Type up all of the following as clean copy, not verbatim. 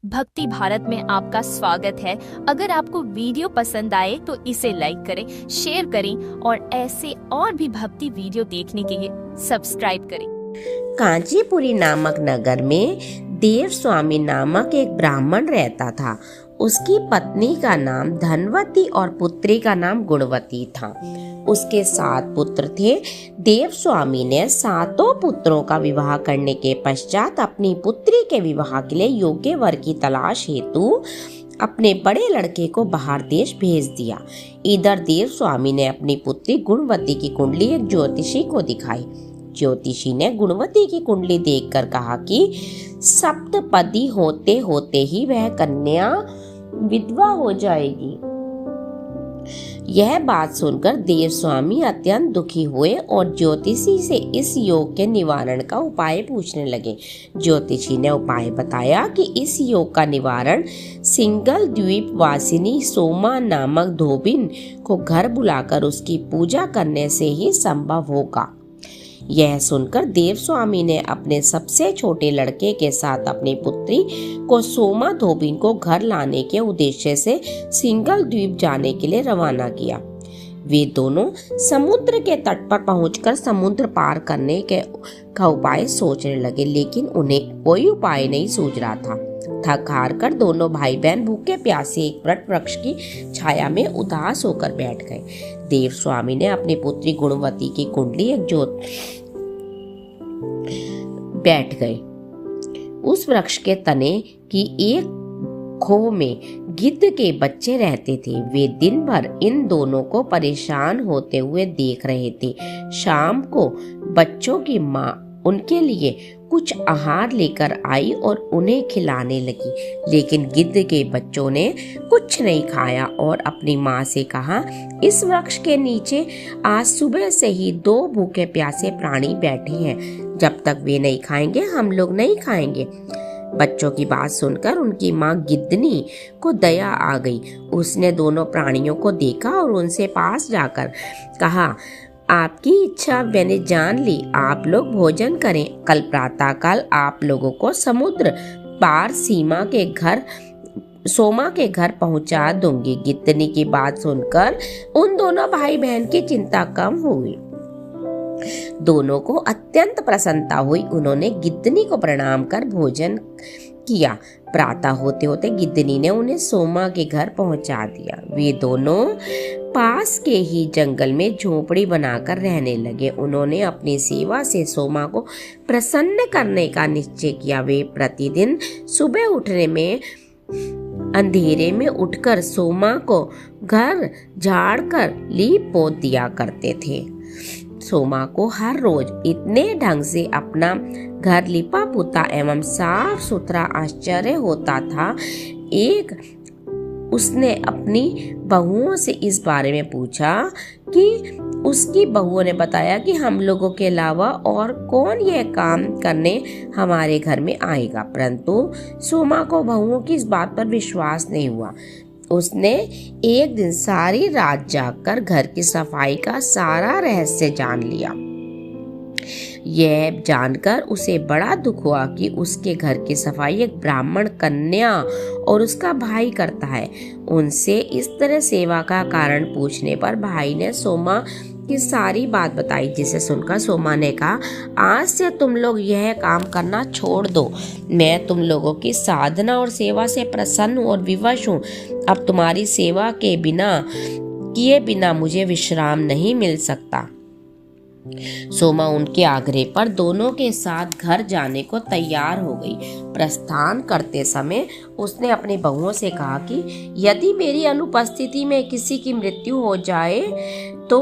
भक्ति भारत में आपका स्वागत है। अगर आपको वीडियो पसंद आए तो इसे लाइक करें, शेयर करें और ऐसे और भी भक्ति वीडियो देखने के लिए सब्सक्राइब करें। कांचीपुरी नामक नगर में देव स्वामी नामक एक ब्राह्मण रहता था। उसकी पत्नी का नाम धनवती और पुत्री का नाम गुणवती था। उसके 7 पुत्र थे। देव स्वामी ने 7 पुत्रों का विवाह करने के पश्चात अपनी पुत्री के विवाह के लिए योग्य वर की तलाश हेतु अपने बड़े लड़के को बाहर देश भेज दिया। इधर देव स्वामी ने अपनी पुत्री गुणवती की कुंडली एक ज्योतिषी को दिखाई। ज्योतिषी ने गुणवती की कुंडली देखकर कहा कि सप्तपदी होते होते ही वह कन्या विधवा हो जाएगी। यह बात सुनकर देव स्वामी अत्यंत दुखी हुए और ज्योतिषी से इस योग के निवारण का उपाय पूछने लगे। ज्योतिषी ने उपाय बताया कि इस योग का निवारण सिंगल द्वीप वासिनी सोमा नामक धोबिन को घर बुलाकर उसकी पूजा करने से ही संभव होगा। यह सुनकर देव स्वामी ने अपने सबसे छोटे लड़के के साथ अपनी पुत्री को सोमा धोबिन को घर लाने के उद्देश्य से सिंगल द्वीप जाने के लिए रवाना किया। वे दोनों समुद्र के तट पर पहुंचकर समुद्र पार करने का उपाय सोचने लगे, लेकिन उन्हें कोई उपाय नहीं सूझ रहा था। थक हार कर दोनों भाई बहन भूखे प्यासे एक वट वृक्ष की छाया में उदास होकर बैठ गए। देव स्वामी ने अपनी पुत्री गुणवती की कुंडली एक ज्योत बैठ गए। उस वृक्ष के तने की एक खो में गिद्ध के बच्चे रहते थे। वे दिन भर इन दोनों को परेशान होते हुए देख रहे थे। शाम को बच्चों की माँ उनके लिए कुछ आहार लेकर आई और उन्हें खिलाने लगी, लेकिन गिद्ध के बच्चों ने कुछ नहीं खाया और अपनी माँ से कहा, इस वृक्ष के नीचे आज सुबह से ही 2 भूखे प्यासे प्राणी बैठे हैं। जब तक वे नहीं खाएंगे हम लोग नहीं खाएंगे। बच्चों की बात सुनकर उनकी माँ गिद्धनी को दया आ गई। उसने दोनों प्राणियों को देखा और उनसे पास जाकर कहा, आपकी इच्छा मैंने जान ली। आप लोग भोजन करें। कल प्रातःकाल आप लोगों को समुद्र पार सोमा के घर पहुंचा दूंगी। गिद्धनी की बात सुनकर उन दोनों भाई बहन की चिंता कम हुई। दोनों को अत्यंत प्रसन्नता हुई। उन्होंने गिद्धनी को प्रणाम कर भोजन किया। प्रातः होते होते गिद्धनी ने उन्हें सोमा के घर पहुंचा दिया। वे दोनों पास के ही जंगल में झोपड़ी बनाकर रहने लगे। उन्होंने अपनी सेवा से सोमा को प्रसन्न करने का निश्चय किया। वे प्रतिदिन सुबह उठने में अंधेरे में उठकर सोमा को घर झाड़ कर लीप पोत दिया करते थे। सोमा को हर रोज इतने ढंग से अपना घर लिपा पुता एवं साफ सुथरा आश्चर्य होता था। एक उसने अपनी बहुओं से इस बारे में पूछा कि उसकी बहुओं ने बताया कि हम लोगों के अलावा और कौन यह काम करने हमारे घर में आएगा, परंतु सोमा को बहुओं की इस बात पर विश्वास नहीं हुआ। उसने एक दिन सारी रात जागकर घर की सफाई का सारा रहस्य जान लिया। यह जानकर उसे बड़ा दुख हुआ कि उसके घर की सफाई एक ब्राह्मण कन्या और उसका भाई करता है। उनसे इस तरह सेवा का कारण पूछने पर भाई ने सोमा की सारी बात बताई, जिसे सुनकर सोमा ने कहा, आज से तुम लोग यह काम करना छोड़ दो। मैं तुम लोगों की साधना और सेवा से प्रसन्न और विवश हूँ। अब तुम्हारी सेवा के किए बिना मुझे विश्राम नहीं मिल सकता। सोमा उनके आग्रह पर दोनों के साथ घर जाने को तैयार हो गई। प्रस्थान करते समय उसने अपनी बहुओं से कहा कि यदि मेरी अनुपस्थिति में किसी की मृत्यु हो जाए तो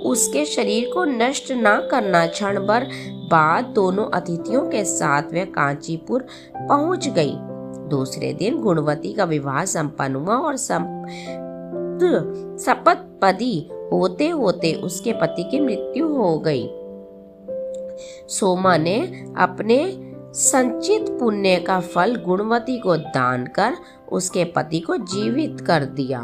उसके शरीर को नष्ट न करना। क्षण भर बाद दोनों अतिथियों के साथ वह कांचीपुर पहुंच गई। दूसरे दिन गुणवती का विवाह संपन्न हुआ और सप्तपदी होते होते उसके पति की मृत्यु हो गई। सोमा ने अपने संचित पुण्य का फल गुणवती को दान कर उसके पति को जीवित कर दिया।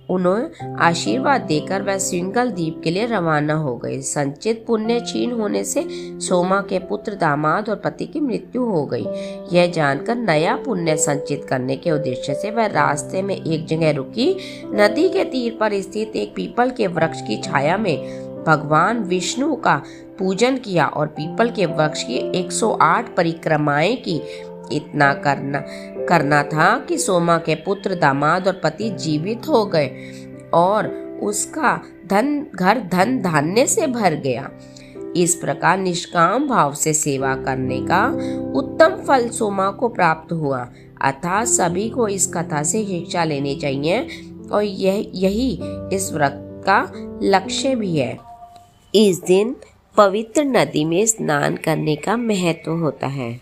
उन्हें आशीर्वाद देकर वह सिंगल द्वीप के लिए रवाना हो गए। संचित पुण्य क्षीण होने से सोमा के पुत्र, दामाद और पति की मृत्यु हो गई। यह जानकर नया पुण्य संचित करने के उद्देश्य से वह रास्ते में एक जगह रुकी। नदी के तीर पर स्थित एक पीपल के वृक्ष की छाया में भगवान विष्णु का पूजन किया और पीपल के वृक्ष की 108 परिक्रमाएं की। इतना करना था कि सोमा के पुत्र, दामाद और पति जीवित हो गए और उसका घर धन धान्य से भर गया। इस प्रकार निष्काम भाव से सेवा करने का उत्तम फल सोमा को प्राप्त हुआ। अतः सभी को इस कथा से शिक्षा लेनी चाहिए और यही इस व्रत का लक्ष्य भी है। इस दिन पवित्र नदी में स्नान करने का महत्व होता है।